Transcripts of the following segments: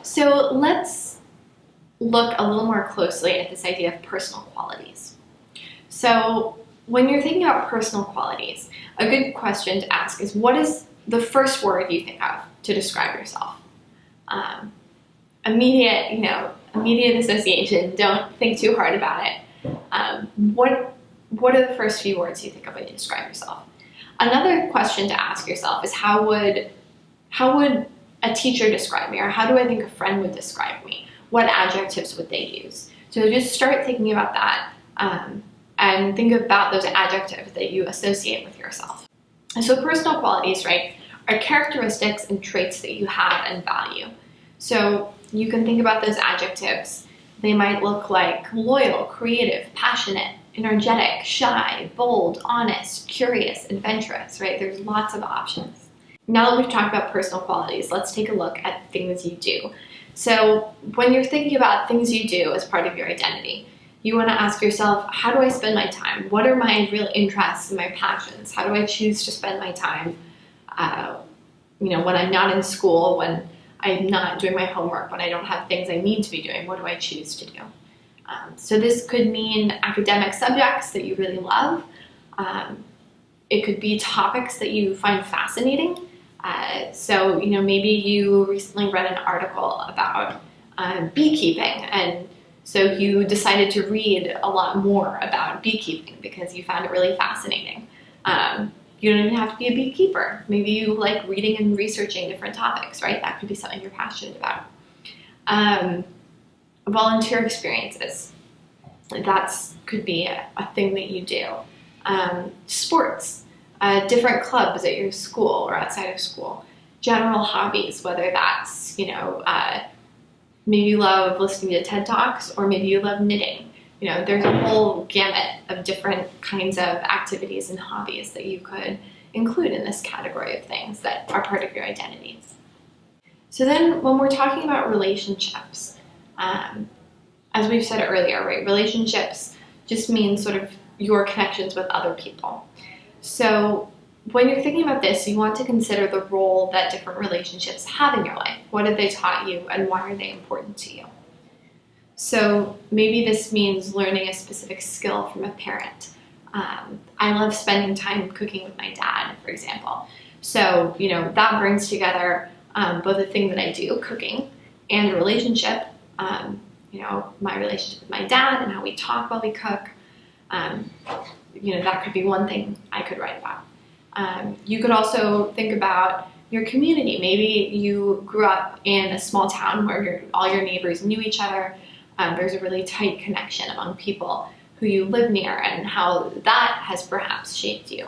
So let's look a little more closely at this idea of personal qualities. So when you're thinking about personal qualities, a good question to ask is, what is the first word you think of to describe yourself? Immediate association. Don't think too hard about it. What are the first few words you think of when you describe yourself? Another question to ask yourself is, how would a teacher describe me, or how do I think a friend would describe me? What adjectives would they use? So just start thinking about that and think about those adjectives that you associate with yourself. And so personal qualities, right, are characteristics and traits that you have and value. So you can think about those adjectives. They might look like loyal, creative, passionate, energetic, shy, bold, honest, curious, adventurous, right? There's lots of options. Now that we've talked about personal qualities, let's take a look at things you do. So when you're thinking about things you do as part of your identity, you want to ask yourself, how do I spend my time? What are my real interests and my passions? How do I choose to spend my time when I'm not in school, when I'm not doing my homework, when I don't have things I need to be doing? What do I choose to do? So this could mean academic subjects that you really love. It could be topics that you find fascinating. So maybe you recently read an article about beekeeping, and so you decided to read a lot more about beekeeping because you found it really fascinating. You don't even have to be a beekeeper. Maybe you like reading and researching different topics, right? That could be something you're passionate about. Volunteer experiences. That could be a thing that you do. Sports. Different clubs at your school or outside of school. General hobbies, whether that's, maybe you love listening to TED Talks, or maybe you love knitting. There's a whole gamut of different kinds of activities and hobbies that you could include in this category of things that are part of your identity. So then when we're talking about relationships, as we've said earlier, right, relationships just mean sort of your connections with other people. So when you're thinking about this, you want to consider the role that different relationships have in your life. What have they taught you, and why are they important to you? So maybe this means learning a specific skill from a parent. I love spending time cooking with my dad, for example. So, that brings together both a thing that I do, cooking, and a relationship. My relationship with my dad and how we talk while we cook. That could be one thing I could write about. You could also think about your community. Maybe you grew up in a small town where all your neighbors knew each other. There's a really tight connection among people who you live near, and how that has perhaps shaped you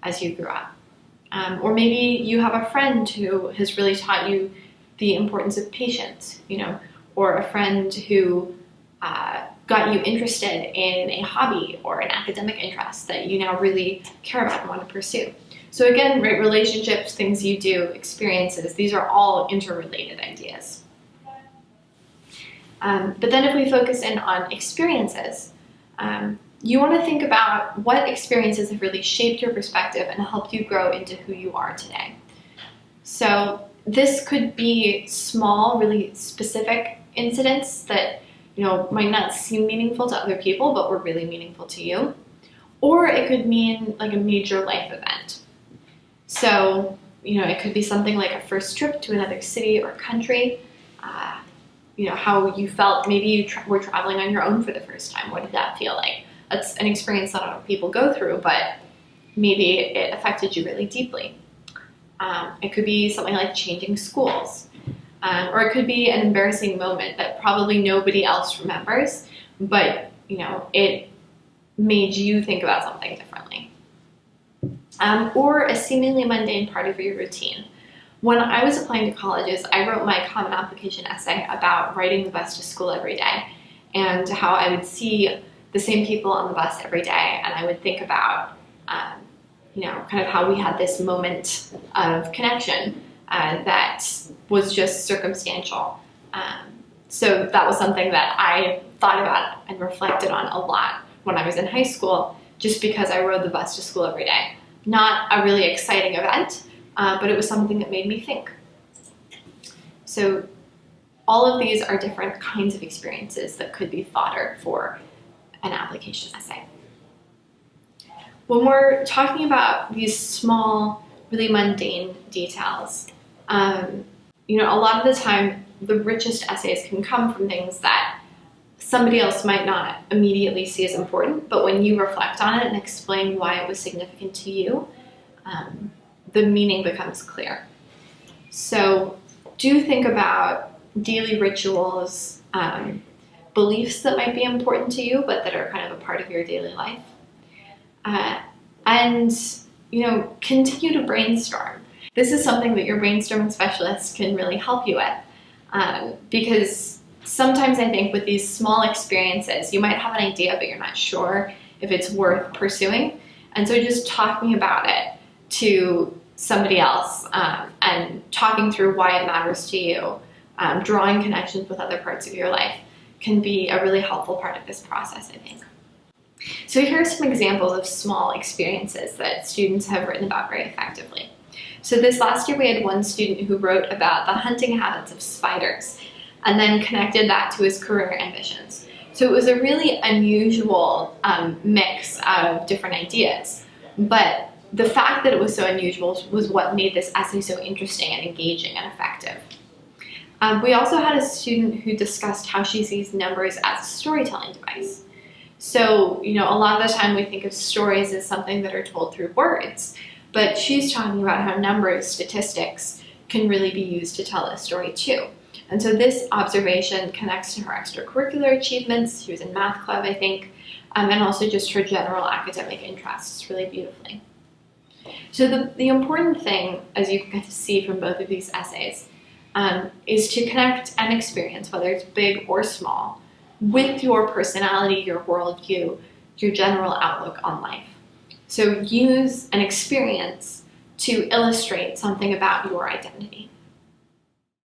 as you grew up. Or maybe you have a friend who has really taught you the importance of patience, or a friend who got you interested in a hobby or an academic interest that you now really care about and want to pursue. So again, right, relationships, things you do, experiences, these are all interrelated ideas. But then if we focus in on experiences, you want to think about what experiences have really shaped your perspective and helped you grow into who you are today. So this could be small, really specific incidents that might not seem meaningful to other people, but were really meaningful to you. Or it could mean like a major life event. So, it could be something like a first trip to another city or country. How you felt, maybe you were traveling on your own for the first time. What did that feel like? That's an experience that a lot of people go through, but maybe it affected you really deeply. It could be something like changing schools. Or it could be an embarrassing moment that probably nobody else remembers, but it made you think about something differently. Or a seemingly mundane part of your routine. When I was applying to colleges, I wrote my common application essay about riding the bus to school every day, and how I would see the same people on the bus every day, and I would think about kind of how we had this moment of connection that was just circumstantial. So that was something that I thought about and reflected on a lot when I was in high school, just because I rode the bus to school every day. Not a really exciting event, but it was something that made me think. So all of these are different kinds of experiences that could be fodder for an application essay. When we're talking about these small, really mundane details, a lot of the time, the richest essays can come from things that somebody else might not immediately see as important, but when you reflect on it and explain why it was significant to you, the meaning becomes clear. So do think about daily rituals, beliefs that might be important to you, but that are kind of a part of your daily life. And continue to brainstorm. This is something that your brainstorming specialist can really help you with, because sometimes I think with these small experiences, you might have an idea, but you're not sure if it's worth pursuing. And so just talking about it to somebody else and talking through why it matters to you, drawing connections with other parts of your life can be a really helpful part of this process, I think. So here are some examples of small experiences that students have written about very effectively. So this last year we had one student who wrote about the hunting habits of spiders and then connected that to his career ambitions. So it was a really unusual mix of different ideas, but the fact that it was so unusual was what made this essay so interesting and engaging and effective. We also had a student who discussed how she sees numbers as a storytelling device. So, a lot of the time we think of stories as something that are told through words, but she's talking about how numbers, statistics, can really be used to tell a story too. And so this observation connects to her extracurricular achievements. She was in math club, I think, and also just her general academic interests really beautifully. So the important thing, as you can see from both of these essays, is to connect an experience, whether it's big or small, with your personality, your worldview, your general outlook on life. So use an experience to illustrate something about your identity.